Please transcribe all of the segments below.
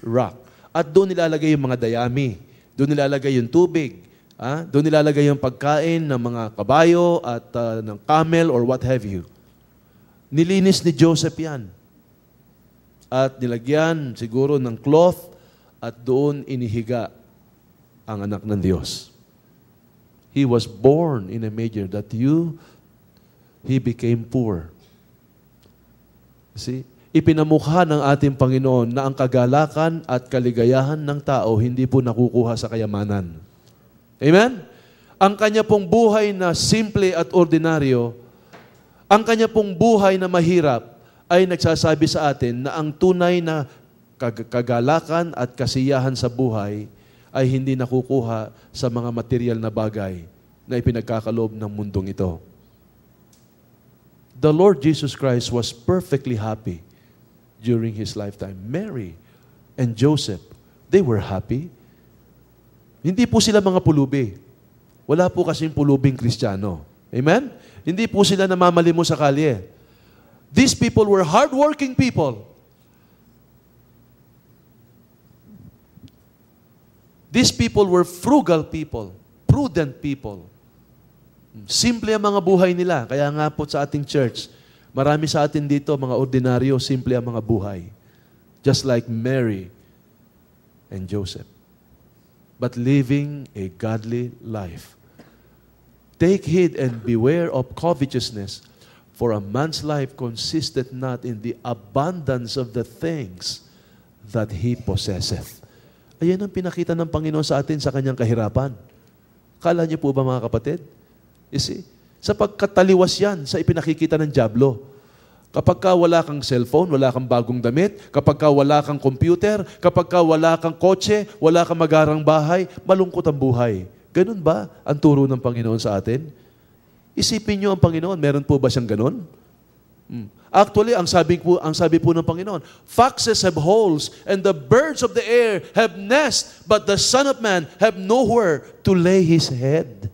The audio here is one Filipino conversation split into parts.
rock. At doon nilalagay yung mga dayami. Doon nilalagay yung tubig. Doon nilalagay yung pagkain ng mga kabayo at ng camel or what have you. Nilinis ni Joseph yan. At nilagyan siguro ng cloth at doon inihiga ang anak ng Diyos. He was born in a manger that he became poor. See? Ipinamukha ng ating Panginoon na ang kagalakan at kaligayahan ng tao hindi po nakukuha sa kayamanan. Amen? Ang kanya pong buhay na simple at ordinaryo, ang kanya pong buhay na mahirap ay nagsasabi sa atin na ang tunay na kagalakan at kasiyahan sa buhay ay hindi nakukuha sa mga material na bagay na ipinagkakaloob ng mundong ito. The Lord Jesus Christ was perfectly happy during His lifetime. Mary and Joseph, they were happy. Hindi po sila mga pulubi. Wala po kasing pulubing Kristiyano. Amen? Hindi po sila namamalimos sa kalye. These people were hardworking people. These people were frugal people, prudent people. Simple ang mga buhay nila. Kaya nga po sa ating church, marami sa atin dito, mga ordinaryo, simple ang mga buhay. Just like Mary and Joseph. But living a godly life. Take heed and beware of covetousness, for a man's life consisteth not in the abundance of the things that he possesseth. Ayan ang pinakita ng Panginoon sa atin sa kanyang kahirapan. Kala niyo po ba mga kapatid? You see? Sapagkat taliwas yan sa ipinakikita ng dyablo. Kapag ka wala kang cellphone, wala kang bagong damit, kapag ka wala kang computer, kapag ka wala kang kotse, wala kang magarang bahay, malungkot ang buhay. Ganun ba ang turo ng Panginoon sa atin? Isipin niyo ang Panginoon, meron po ba siyang ganun? Actually, ang sabi po ng Panginoon, foxes have holes and the birds of the air have nests, but the Son of Man have nowhere to lay His head.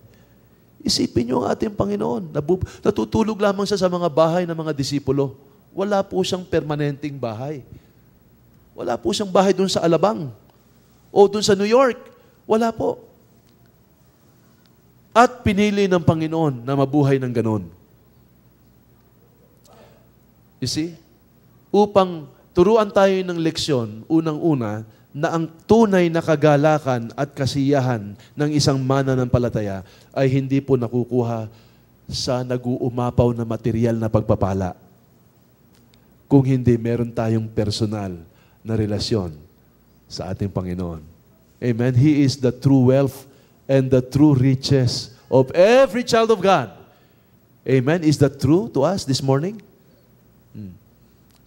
Isipin niyo ang ating Panginoon. Natutulog lamang siya sa mga bahay ng mga disipulo. Wala po siyang permanenteng bahay. Wala po siyang bahay doon sa Alabang o doon sa New York. Wala po. At pinili ng Panginoon na mabuhay ng ganon. You see? Upang turuan tayo ng leksyon, unang-una, na ang tunay na kagalakan at kasiyahan ng isang mananampalataya ay hindi po nakukuha sa nag-uumapaw na material na pagpapala. Kung hindi, meron tayong personal na relasyon sa ating Panginoon. Amen? He is the true wealth and the true riches of every child of God. Amen? Is that true to us this morning?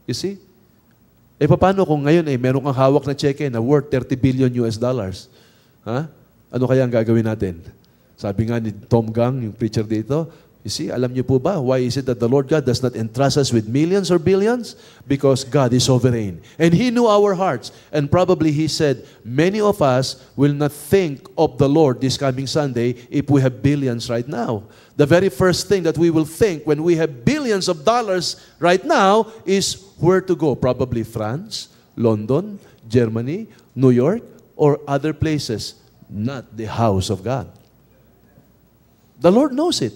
You see? Paano kung ngayon meron kang hawak na cheque na worth 30 billion US dollars? Ha? Ano kaya ang gagawin natin? Sabi nga ni Tom Gang, yung preacher dito, you see, alam niyo po ba, why is it that the Lord God does not entrust us with millions or billions? Because God is sovereign. And He knew our hearts. And probably He said, many of us will not think of the Lord this coming Sunday if we have billions right now. The very first thing that we will think when we have billions of dollars right now is where to go. Probably France, London, Germany, New York, or other places, not the house of God. The Lord knows it.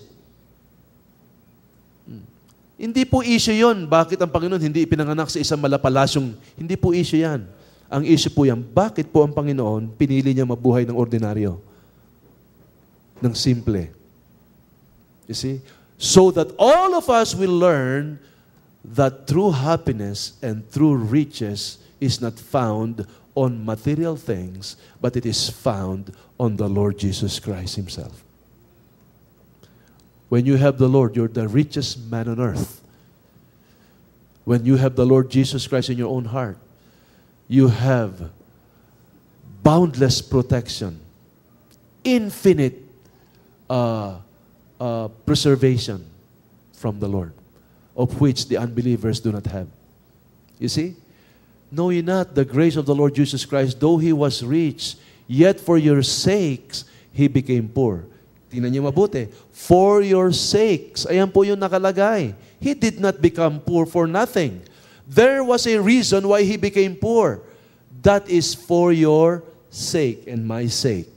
Hindi po issue yun. Bakit ang Panginoon hindi ipinanganak sa isang malapalasyong? Hindi po issue yan. Ang issue po yan, bakit po ang Panginoon pinili niya mabuhay ng ordinaryo? Ng simple. You see? So that all of us will learn that true happiness and true riches is not found on material things, but it is found on the Lord Jesus Christ Himself. When you have the Lord, you're the richest man on earth. When you have the Lord Jesus Christ in your own heart, you have boundless protection, infinite preservation from the Lord, of which the unbelievers do not have. You see? Know ye not the grace of the Lord Jesus Christ, though He was rich, yet for your sakes He became poor. Tingnan niyo mabuti. For your sakes. Ayan po yung nakalagay. He did not become poor for nothing. There was a reason why He became poor. That is for your sake and my sake.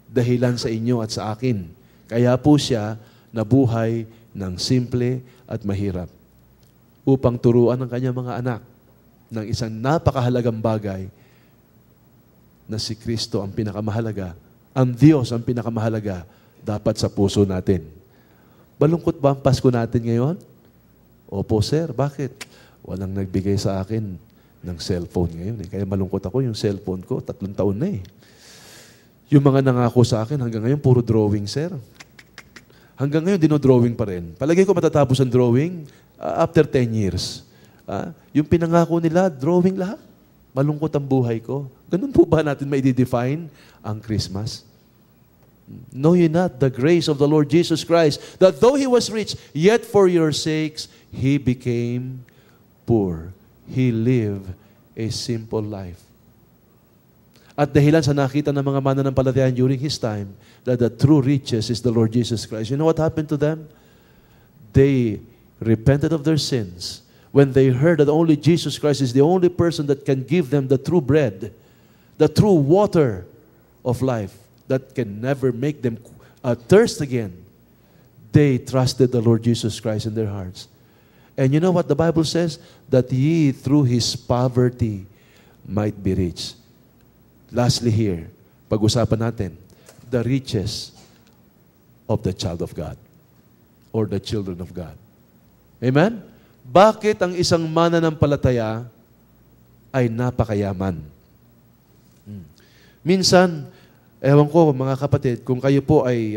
Dahilan sa inyo at sa akin. Kaya po siya nabuhay ng simple at mahirap upang turuan ang kanyang mga anak ng isang napakahalagang bagay na si Kristo ang pinakamahalaga, ang Diyos ang pinakamahalaga dapat sa puso natin. Balungkot ba ang Pasko natin ngayon? Opo, sir. Bakit? Walang nagbigay sa akin ng cellphone ngayon. Kaya malungkot ako, yung cellphone ko, 3 taon na eh. Yung mga nangako sa akin, hanggang ngayon, puro drawing, sir. Hanggang ngayon, dinodrawing pa rin. Palagay ko matatapos ang drawing after 10 years. Yung pinangako nila, drawing lahat. Malungkot ang buhay ko. Ganun po ba natin ma-define ang Christmas? Know ye not the grace of the Lord Jesus Christ, that though He was rich, yet for your sakes, He became poor. He lived a simple life. At dahilan sa nakita ng mga mananampalataya during His time, that the true riches is the Lord Jesus Christ. You know what happened to them? They repented of their sins when they heard that only Jesus Christ is the only person that can give them the true bread, the true water of life that can never make them thirst again. They trusted the Lord Jesus Christ in their hearts. And you know what the Bible says? That ye through His poverty might be rich. Lastly here, pag-usapan natin, the riches of the child of God or the children of God. Amen? Bakit ang isang mananampalataya ay napakayaman? Minsan, ewan ko mga kapatid, kung kayo po ay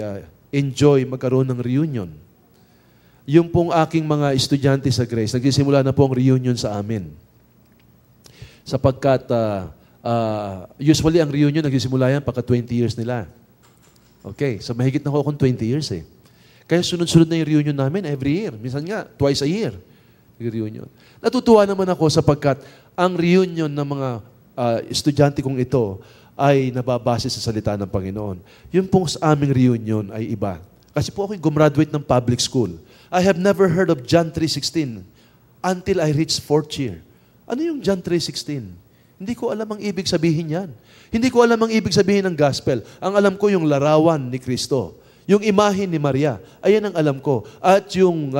enjoy magkaroon ng reunion, yung pong aking mga estudyante sa Grace, nagsisimula na po ang reunion sa amin. Sapagkat usually ang reunion nagsisimula yan pagka 20 years nila. Okay, so mahigit na ko akong 20 years eh. Kaya sunod-sunod na yung reunion namin every year. Minsan nga, twice a year. Reunion. Natutuwa naman ako sapagkat ang reunion ng mga estudyante kong ito ay nababase sa salita ng Panginoon. Yung pong sa aming reunion ay iba. Kasi po ako'y gumraduate ng public school. I have never heard of John 3:16 until I reached 4th year. Ano yung John 3:16? Hindi ko alam ang ibig sabihin yan. Hindi ko alam ang ibig sabihin ng gospel. Ang alam ko yung larawan ni Kristo. Yung imahe ni Maria, ayan ang alam ko. At yung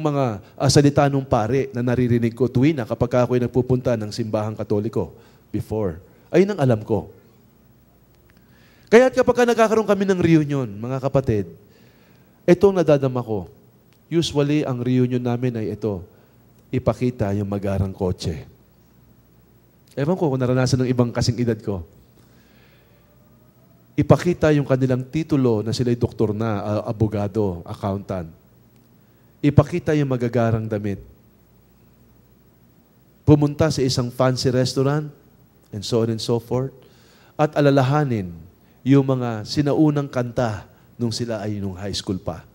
mga salita ng pare na naririnig ko tuwina kapag ako'y nagpupunta ng simbahang Katoliko before. Ayun ang alam ko. Kaya kapag nagkakaroon kami ng reunion, mga kapatid, itong nadadama ko. Usually, ang reunion namin ay ito, ipakita yung magarang kotse. Ewan ko kung naranasan ng ibang kasing edad ko. Ipakita yung kanilang titulo na sila'y doktor na, abogado, accountant. Ipakita yung magagarang damit. Pumunta sa isang fancy restaurant, and so on and so forth, at alalahanin yung mga sinaunang kanta nung sila ay nung high school pa.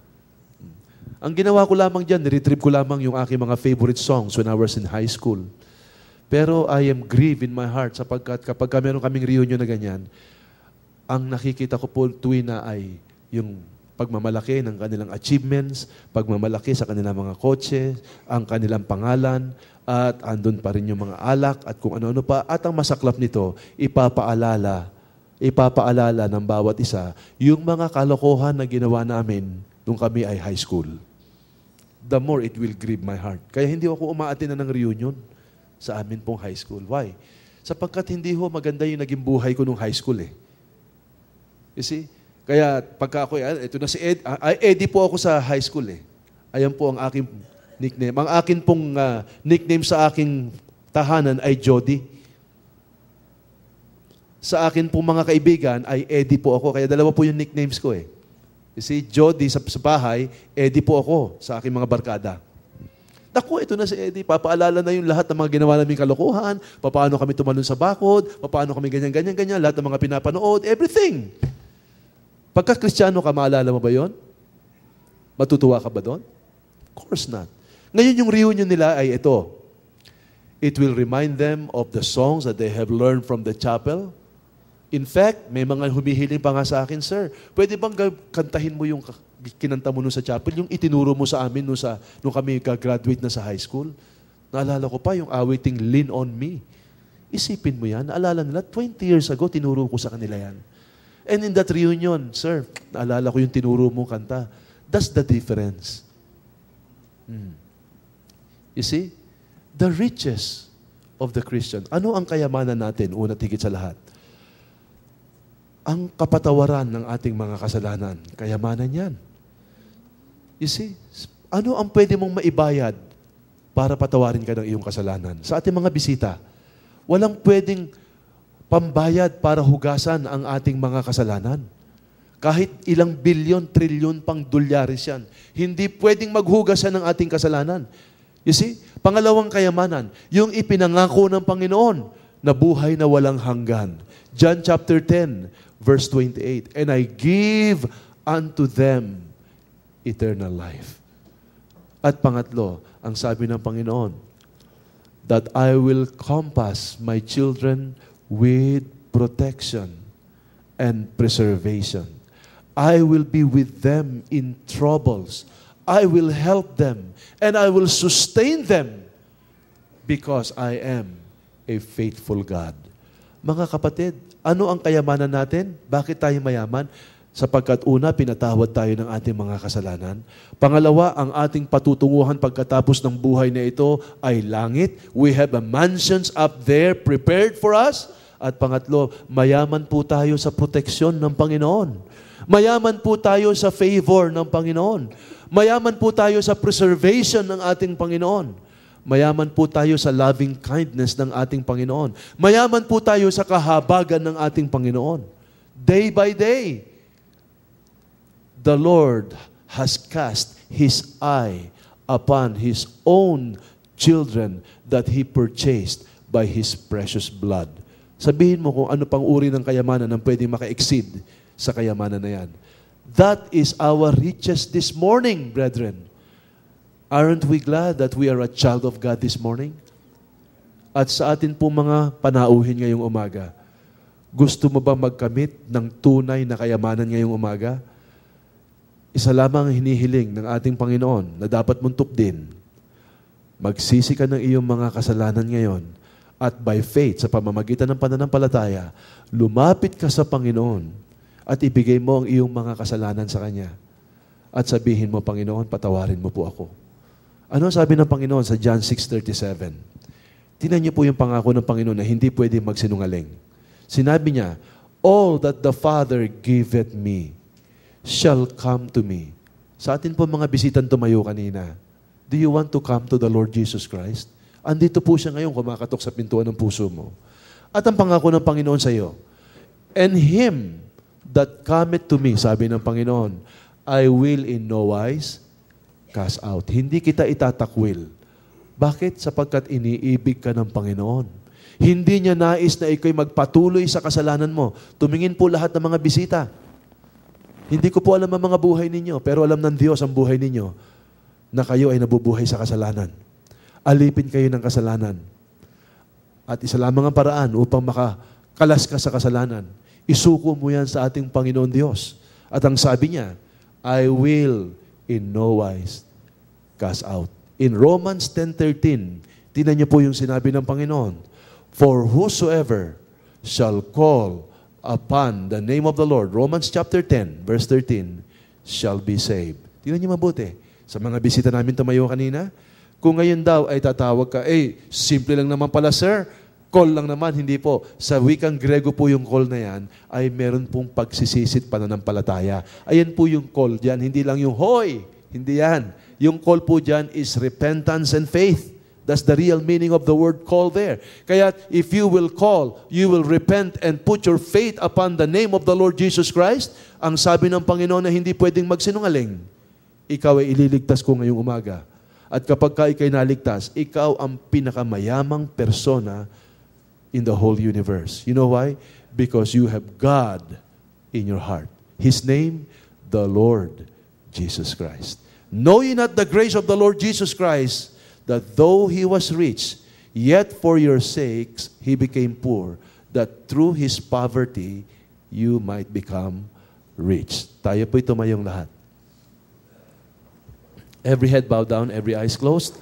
Ang ginawa ko lamang dyan, niretrieve ko lamang yung aking mga favorite songs when I was in high school. Pero I am grieved in my heart sapagkat kapag meron kaming reunion na ganyan, ang nakikita ko po tuwina ay yung pagmamalaki ng kanilang achievements, pagmamalaki sa kanilang mga kotse, ang kanilang pangalan, at andun pa rin yung mga alak at kung ano-ano pa. At ang masaklap nito, ipapaalala ng bawat isa yung mga kalokohan na ginawa namin nung kami ay high school. The more it will grieve my heart. Kaya hindi ako umaatin na ng reunion sa amin pong high school. Why? Sapagkat hindi ho maganda yung naging buhay ko nung high school eh. You see? Kaya pagka ako, ito na si Eddie po ako sa high school eh. Ayan po ang aking nickname. Ang akin pong nickname sa aking tahanan ay Jody. Sa akin pong mga kaibigan ay Eddie po ako. Kaya dalawa po yung nicknames ko eh. You see, Jody sa bahay, Eddie po ako sa aking mga barkada. Naku, ito na si Eddie. Papaalala na yung lahat ng mga ginawa naming kalokohan, paano kami tumalon sa bakod, paano kami ganyan, lahat ng mga pinapanood, everything. Pagka Kristiyano ka, maalala mo ba yon? Matutuwa ka ba doon? Of course not. Ngayon yung reunion nila ay ito. It will remind them of the songs that they have learned from the chapel. In fact, may mga humihiling pa nga sa akin, Sir, pwede bang kantahin mo yung kinanta mo nun sa chapel, yung itinuro mo sa amin nung kami graduate na sa high school? Naalala ko pa yung awiting Lean on Me. Isipin mo yan, naalala nila, 20 years ago, tinuro ko sa kanila yan. And in that reunion, sir, naalala ko yung tinuro mong kanta. That's the difference. You see, the riches of the Christian. Ano ang kayamanan natin, una tigit sa lahat? Ang kapatawaran ng ating mga kasalanan. Kayamanan yan. You see, ano ang pwede mong maibayad para patawarin ka ng iyong kasalanan? Sa ating mga bisita, walang pwedeng pambayad para hugasan ang ating mga kasalanan. Kahit ilang bilyon, trilyon pang dolyares yan, hindi pwedeng maghugas yan ng ating kasalanan. You see? Pangalawang kayamanan, yung ipinangako ng Panginoon na buhay na walang hanggan. John chapter 10, verse 28, "And I give unto them eternal life." At pangatlo, ang sabi ng Panginoon, that I will compass my children with protection and preservation. I will be with them in troubles. I will help them and I will sustain them because I am a faithful God. Mga kapatid, ano ang kayamanan natin? Bakit tayo mayaman? Sapagkat una, pinatawad tayo ng ating mga kasalanan. Pangalawa, ang ating patutunguhan pagkatapos ng buhay na ito ay langit. We have a mansions up there prepared for us. At pangatlo, mayaman po tayo sa proteksyon ng Panginoon. Mayaman po tayo sa favor ng Panginoon. Mayaman po tayo sa preservation ng ating Panginoon. Mayaman po tayo sa loving kindness ng ating Panginoon. Mayaman po tayo sa kahabagan ng ating Panginoon. Day by day, the Lord has cast His eye upon His own children that He purchased by His precious blood. Sabihin mo kung ano pang uri ng kayamanan ang pwedeng maka-exceed sa kayamanan na yan. That is our riches this morning, brethren. Aren't we glad that we are a child of God this morning? At sa atin po mga panauhin ngayong umaga, gusto mo ba magkamit ng tunay na kayamanan ngayong umaga? Isa lamang hinihiling ng ating Panginoon na dapat mong tupdin. Magsisi ka ng iyong mga kasalanan ngayon at by faith, sa pamamagitan ng pananampalataya, lumapit ka sa Panginoon at ibigay mo ang iyong mga kasalanan sa Kanya. At sabihin mo, Panginoon, patawarin mo po ako. Ano sabi ng Panginoon sa John 6:37? Tingnan niyo po yung pangako ng Panginoon na hindi pwede magsinungaling. Sinabi niya, "All that the Father giveth me shall come to me." Sa atin po mga bisitang tumayo kanina, do you want to come to the Lord Jesus Christ? Andito po siya ngayon, kumakatok sa pintuan ng puso mo. At ang pangako ng Panginoon sa iyo, "And him that cometh to me," sabi ng Panginoon, "I will in no wise cast out." Hindi kita itatakwil. Bakit? Sapagkat iniibig ka ng Panginoon. Hindi niya nais na ikaw'y magpatuloy sa kasalanan mo. Tumingin po lahat ng mga bisita. Hindi ko po alam ang mga buhay ninyo, pero alam ng Diyos ang buhay ninyo na kayo ay nabubuhay sa kasalanan. Alipin kayo ng kasalanan. At isa lamang ang paraan upang makakalas ka sa kasalanan. Isuko mo yan sa ating Panginoon Diyos. At ang sabi niya, "I will in no wise cast out." In Romans 10:13, tingnan niyo po yung sinabi ng Panginoon, "For whosoever shall call upon the name of the Lord," Romans chapter 10, verse 13, "shall be saved." Tingnan niyo mabuti. Sa mga bisita namin tumayo kanina, kung ngayon daw ay tatawag ka, simple lang naman pala, sir. Call lang naman, hindi po. Sa wikang Grego po yung call na yan, ay meron pong pagsisisit pananampalataya. Ayan po yung call dyan, hindi lang yung hoy. Hindi yan. Yung call po dyan is repentance and faith. That's the real meaning of the word call there. Kaya if you will call, you will repent and put your faith upon the name of the Lord Jesus Christ, ang sabi ng Panginoon na hindi pwedeng magsinungaling, ikaw ay ililigtas ko ngayong umaga. At kapag ka ikay naligtas, ikaw ang pinakamayamang persona in the whole universe. You know why? Because you have God in your heart. His name, the Lord Jesus Christ. Know ye not the grace of the Lord Jesus Christ, that though He was rich, yet for your sakes He became poor, that through His poverty you might become rich. Tayo po'y tumayong lahat. Every head bowed down, every eyes closed.